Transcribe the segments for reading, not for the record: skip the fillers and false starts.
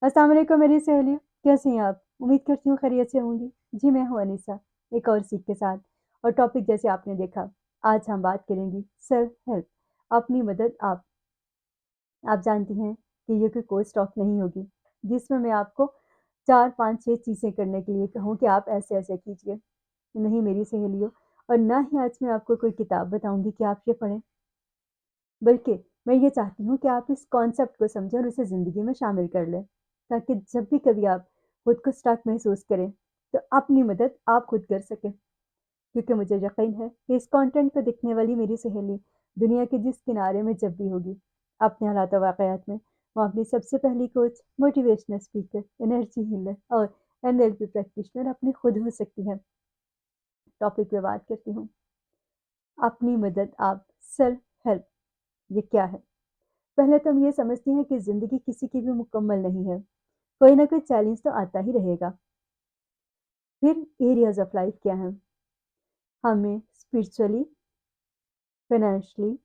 अस्सलाम वालेकुम मेरी सहेलियों, कैसी हैं आप? उम्मीद करती हूँ खैरियत से होंगी। जी, मैं हूँ अनीसा, एक और सीख के साथ। और टॉपिक जैसे आपने देखा, आज हम बात करेंगे सेल्फ हेल्प, अपनी मदद आप। आप जानती हैं कि ये कोई स्टॉक नहीं होगी, जिसमें मैं आपको 4, 5, 6 चीज़ें करने के लिए कहूँ कि आप ऐसे-ऐसे कीजिए। नहीं मेरी सहेलियों, और ना ही आज मैं आपको कोई किताब बताऊँगी कि आप ये पढ़ें। बल्कि मैं ये चाहती हूँ कि आप इस कॉन्सेप्ट को समझें और उसे ज़िंदगी में शामिल कर लें, ताकि जब भी कभी आप खुद को स्टक महसूस करें, तो अपनी मदद आप खुद कर सकें। क्योंकि मुझे यकीन है कि इस कंटेंट को देखने वाली मेरी सहेली दुनिया के जिस किनारे में जब भी होगी, अपने हालात और वाक़यात में, वो अपनी सबसे पहली coach, motivational speaker, energy healer और एनएलपी प्रैक्टिशनर अपनी खुद हो सकती है। टॉपिक पे बात करती हूँ, अपनी मदद आप, सेल्फ हेल्प, ये क्या है? पहले तो हम ये समझते हैं कि ज़िंदगी किसी की भी मुकम्मल नहीं है। कोई ना कोई चैलेंज तो आता ही रहेगा। फिर एरियाज़ ऑफ लाइफ क्या हैं? हमें spiritually, financially,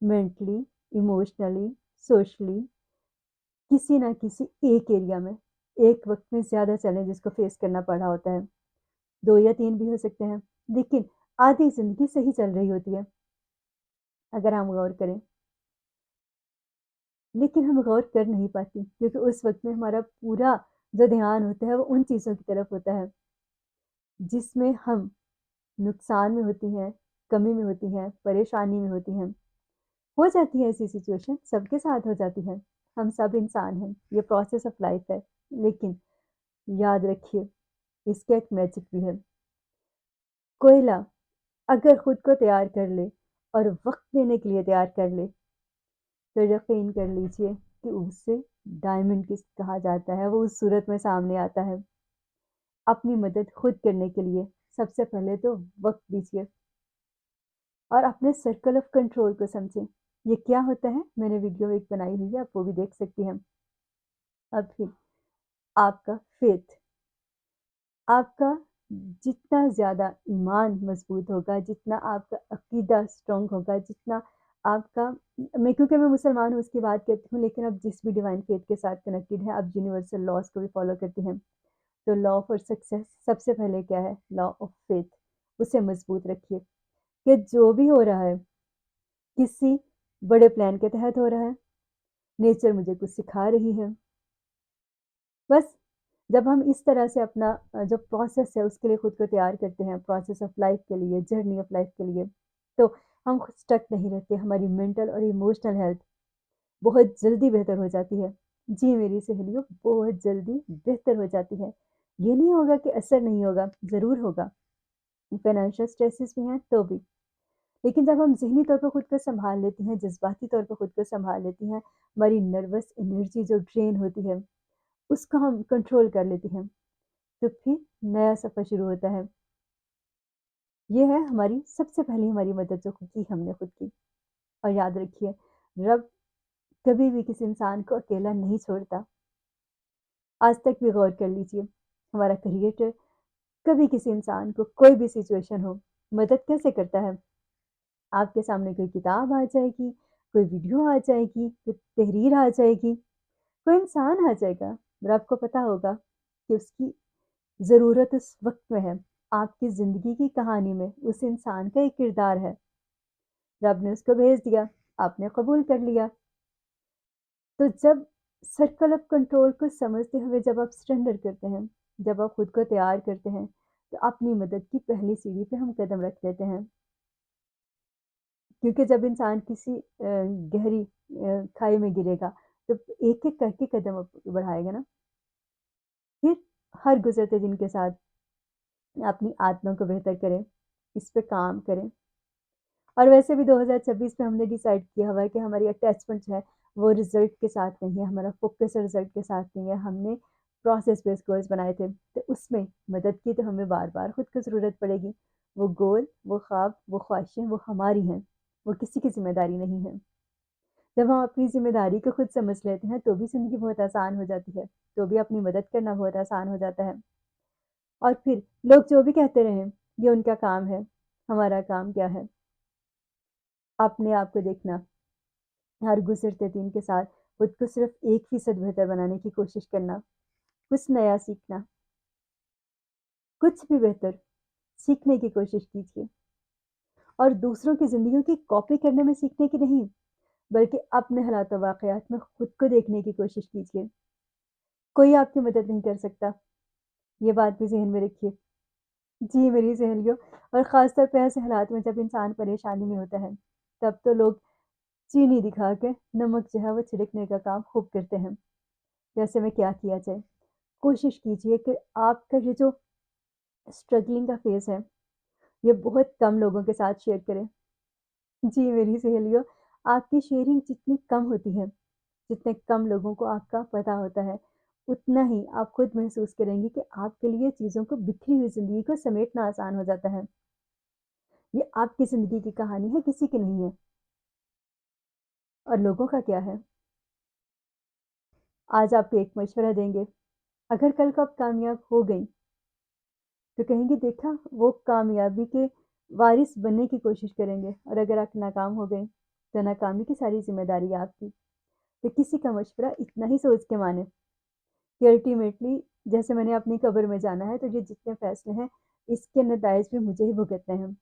mentally, emotionally, socially किसी ना किसी एक एरिया में एक वक़्त में ज़्यादा चैलेंजेस को फेस करना पड़ा होता है। 2 या 3 भी हो सकते हैं, लेकिन आधी ज़िंदगी सही चल रही होती है, अगर हम गौर करें। लेकिन हम गौर कर नहीं पाते क्योंकि उस वक़्त में हमारा पूरा जो ध्यान होता है वो उन चीज़ों की तरफ होता है, जिसमें हम नुकसान में होती हैं, कमी में होती हैं, परेशानी में होती हैं। हो जाती है ऐसी सिचुएशन, सबके साथ हो जाती है। हम सब इंसान हैं, ये प्रोसेस ऑफ लाइफ है। लेकिन याद रखिए, इसका एक मैजिक भी है। कोयला अगर खुद को तैयार कर ले और वक़्त देने के लिए तैयार कर ले, तो यकीन कर लीजिए कि उसे डायमंड किस कहा जाता है, वो उस सूरत में सामने आता है। अपनी मदद खुद करने के लिए सबसे पहले तो वक़्त दीजिए और अपने सर्कल ऑफ कंट्रोल को समझें। ये क्या होता है? मैंने वीडियो एक बनाई हुई है, आप वो भी देख सकती हैं। अब फिर आपका फेथ, आपका जितना ज़्यादा ईमान मज़बूत होगा, जितना आपका अकीदा स्ट्रॉन्ग होगा, जितना आपका क्योंकि मैं मुसलमान हूँ उसकी बात करती हूँ, लेकिन आप जिस भी डिवाइन फेथ के साथ कनेक्टेड हैं, आप यूनिवर्सल लॉज़ को भी फ़ॉलो करती हैं। तो लॉ फॉर सक्सेस सबसे पहले क्या है? लॉ ऑफ फेथ, उसे मज़बूत रखिए कि जो भी हो रहा है, किसी बड़े प्लान के तहत हो रहा है, नेचर मुझे कुछ सिखा रही है। बस जब हम इस तरह से अपना जो प्रोसेस है उसके लिए खुद को तैयार करते हैं, प्रोसेस ऑफ लाइफ के लिए, जर्नी ऑफ लाइफ के लिए, तो हम खुद स्टक नहीं रहते। हमारी मेंटल और इमोशनल हेल्थ बहुत जल्दी बेहतर हो जाती है। जी मेरी सहेलियों, बहुत जल्दी बेहतर हो जाती है। ये नहीं होगा कि असर नहीं होगा, ज़रूर होगा। फाइनेंशियल स्ट्रेसेस भी हैं तो भी। लेकिन जब हम ज़हनी तौर पर खुद को सँभाल लेते हैं, जज़्बाती तौर पर खुद को सँभाल लेती हैं, हमारी नर्वस एनर्जी जो ड्रेन होती है, उसको हम कंट्रोल कर लेते हैं, तो फिर नया सफ़र शुरू होता है। ये है हमारी सबसे पहली हमारी मदद जो की हमने खुद की। और याद रखिए, रब कभी भी किसी इंसान को अकेला नहीं छोड़ता। आज तक भी गौर कर लीजिए, हमारा क्रिएटर कभी किसी इंसान को कोई भी सिचुएशन हो, मदद कैसे करता है? आपके सामने कोई किताब आ जाएगी, कोई वीडियो आ जाएगी, कोई तहरीर आ जाएगी, कोई इंसान आ जाएगा और आपको पता होगा कि उसकी ज़रूरत उस वक़्त में है। आपकी ज़िंदगी की कहानी में उस इंसान का एक किरदार है। रब ने उसको भेज दिया, आपने कबूल कर लिया। तो जब सर्कल ऑफ कंट्रोल को समझते हुए जब आप सरेंडर करते हैं, जब आप खुद को तैयार करते हैं, तो अपनी मदद की पहली सीढ़ी पे हम कदम रख देते हैं। क्योंकि जब इंसान किसी गहरी खाई में गिरेगा, तो एक-एक करके कदम बढ़ाएगा ना। फिर हर गुज़रते दिन के साथ अपनी आदतों को बेहतर करें, इस पे काम करें। और वैसे भी 2026 में हमने डिसाइड किया हुआ है कि हमारी अटैचमेंट जो है, वो रिज़ल्ट के साथ नहीं है, हमारा फ़ोकस रिज़ल्ट के साथ नहीं है। हमने प्रोसेस बेस्ड गोल्स बनाए थे, तो उसमें मदद की तो हमें बार-बार खुद को ज़रूरत पड़ेगी। वो गोल, वो ख्वाब, वो ख्वाहिशें वो हमारी हैं, वो किसी की ज़िम्मेदारी नहीं है। जब हम अपनी ज़िम्मेदारी को खुद समझ लेते हैं, तो भी ज़िंदगी बहुत आसान हो जाती है, तो भी अपनी मदद करना बहुत आसान हो जाता है। और फिर लोग जो भी कहते रहें, ये उनका काम है, हमारा काम क्या है? अपने आप को देखना, हर गुज़रते दिन के साथ खुद को सिर्फ 1% बेहतर बनाने की कोशिश करना, कुछ नया सीखना, कुछ भी बेहतर सीखने की कोशिश कीजिए और दूसरों की ज़िंदगियों की कॉपी करने में सीखने की नहीं, बल्कि अपने हालात और वाक़यात में खुद को देखने की कोशिश कीजिए। कोई आपकी मदद नहीं कर सकता, ये बात भी ज़हन में रखिए। जी, मेरी सहेलियों और ख़ास तौर पे ऐसे हालात में जब इंसान परेशानी में होता है, तब तो लोग चीनी दिखा के नमक जो है वो छिड़कने का काम खूब करते हैं। तो ऐसे में क्या किया जाए? कोशिश कीजिए कि आपका ये जो स्ट्रगलिंग का फ़ेज़ है, ये बहुत कम लोगों के साथ शेयर करें। जी, मेरी सहेलियों, आपकी शेयरिंग जितनी कम होती है, जितने कम लोगों को आपका पता होता है, उतना ही आप खुद महसूस करेंगे कि आपके लिए चीज़ों को बिखरी हुई ज़िंदगी को समेटना आसान हो जाता है। ये आपकी ज़िंदगी की कहानी है, किसी की नहीं है। और लोगों का क्या है? आज आपको एक मशवरा देंगे, अगर कल को आप कामयाब हो गईं, तो कहेंगे देखा वो कामयाबी के वारिस बनने की कोशिश करेंगे और अगर आप नाकाम हो गईं, तो नाकामी की सारी ज़िम्मेदारी आपकी। तो किसी का मशवरा इतना ही सोच के मानें कि अल्टीमेटली जैसे मैंने अपनी कब्र में जाना है, तो ये जितने फ़ैसले हैं, इसके नताइज भी मुझे ही भुगतने हैं।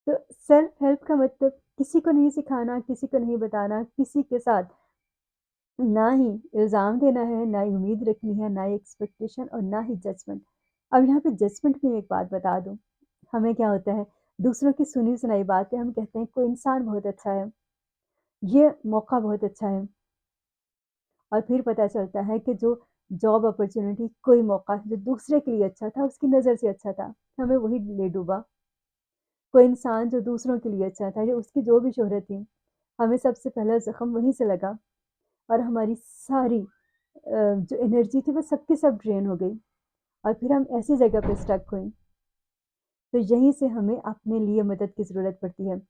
तो सेल्फ हेल्प का मतलब किसी को नहीं सिखाना, किसी को नहीं बताना, किसी के साथ ना ही इल्ज़ाम देना है, ना ही उम्मीद रखनी है, ना ही एक्सपेक्टेशन और ना ही जजमेंट। अब यहाँ पे जजमेंट में एक बात बता दूँ, हमें क्या होता है, दूसरों की सुनी-सुनाई बात पे हम कहते हैं कोई इंसान बहुत अच्छा है, ये मौका बहुत अच्छा है और फिर पता चलता है कि जो जॉब अपॉर्च्युनिटी कोई मौका जो दूसरे के लिए अच्छा था, उसकी नज़र से अच्छा था, हमें वही ले डूबा। कोई इंसान जो दूसरों के लिए अच्छा था, या उसकी जो भी शोहरत थी, हमें सबसे पहला ज़ख्म वहीं से लगा और हमारी सारी जो एनर्जी थी वो सब की सब ड्रेन हो गई और फिर हम ऐसी जगह पे स्टक हुए। तो यहीं से हमें अपने लिए मदद की ज़रूरत पड़ती है।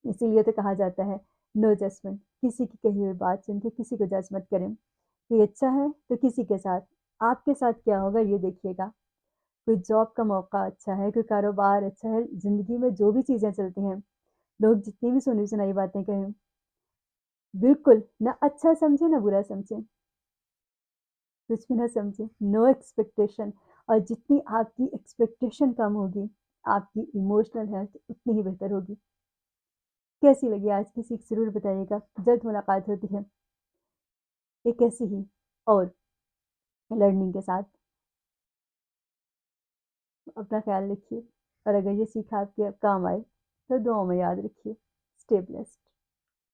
इसीलिए तो कहा जाता है नो जजमेंट, किसी की कही हुई बात सुन के किसी को जज मत करें। कोई अच्छा है तो किसी के साथ, आपके साथ क्या होगा ये देखिएगा। कोई जॉब का मौका अच्छा है, कोई कारोबार अच्छा है, ज़िंदगी में जो भी चीज़ें चलती हैं, लोग जितनी भी सुनी-सुनाई बातें कहें, बिल्कुल ना अच्छा समझें, ना बुरा समझें। कुछ भी ना समझें, नो एक्सपेक्टेशन और जितनी आपकी एक्सपेक्टेशन कम होगी, आपकी इमोशनल हेल्थ उतनी ही बेहतर होगी। कैसी लगी आज की सीख ज़रूर बताइएगा। जल्द मुलाकात होती है एक ऐसी ही और लर्निंग के साथ। अपना ख़्याल रखिए और अगर ये सीख आपके काम आए, तो दुआओं में याद रखिए। Stay blessed.